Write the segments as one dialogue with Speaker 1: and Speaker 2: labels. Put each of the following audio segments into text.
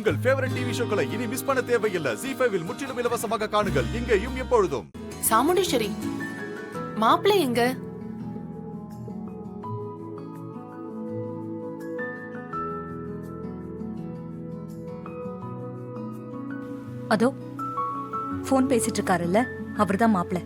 Speaker 1: உங்கள் favourite TV ஷோக்களை இனி miss பண்ண தேவையில்லை. ZEE5 இல் முற்றிலும் இலவசமாக காணுங்கள். இங்கேயும் எப்பொழுதும்.
Speaker 2: சாமுண்டீஸ்வரி, மாப்பிள்ளை எங்க?
Speaker 3: அதோ போன் பேசிட்டு இருக்காருல்ல, அவர்தான் மாப்பிள்ள.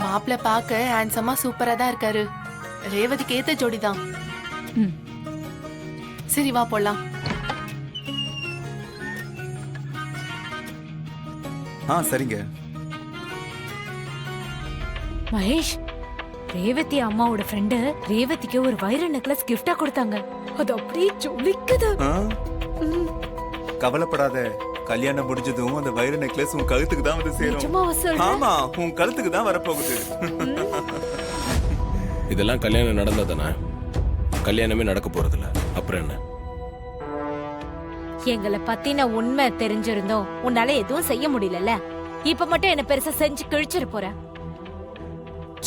Speaker 2: மாப்பிள்ளை பார்க்க ஹேண்ட்ஸமா சூப்பரா தான் இருக்காரு. ரேவதிக்கு ஏத்த ஜோடிதான். சரி வா போலாம்.
Speaker 4: சரிங்க.
Speaker 5: மகேஷ், ரேவதி அம்மாவோட ஃப்ரெண்டு ரேவதிக்கு ஒரு வைர நெக்லஸ் கிஃப்டா கொடுத்தாங்க. அது அப்படியே ஜொலிக்குது.
Speaker 4: கவலைப்படாத, கல்யாணம் முடிஞ்சதும் அந்த வைர நெக்லஸ் உன் கழுத்துக்கு தான் வந்து சேரும்.
Speaker 5: நிஜமாவா சொல்ற?
Speaker 4: ஆமா, உன் கழுத்துக்கு தான் வரப்போகுது.
Speaker 6: இதெல்லாம் கல்யாணம் நடந்ததானே? கல்யாணமே நடக்க போறதில்ல, அப்புறம் என்ன?
Speaker 5: எங்களை பத்தின உண்மை தெரிஞ்சிருந்தோம் உன்னால எதுவும் செய்ய முடியலல்ல. இப்ப மட்டும் என்ன பெருசா செஞ்சு கிழிச்சிரு போற.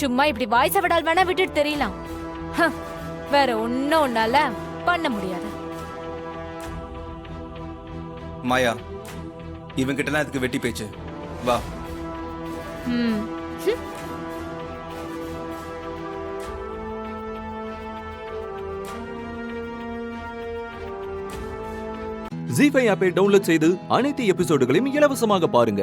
Speaker 5: சும்மா இப்படி வாய்ஸ விடால் வேணா விட்டுட்டு தெரியலாம். வேற ஒன்னும் உன்னால பண்ண முடியாது.
Speaker 4: மாயா, இவங்கிட்டலாம் அதுக்கு வெட்டி பேச்சு. வா.
Speaker 7: ZEE5 ஆப்பை டவுன்லோட் செய்து அனைத்து எபிசோடுகளையும் இலவசமாக பாருங்க.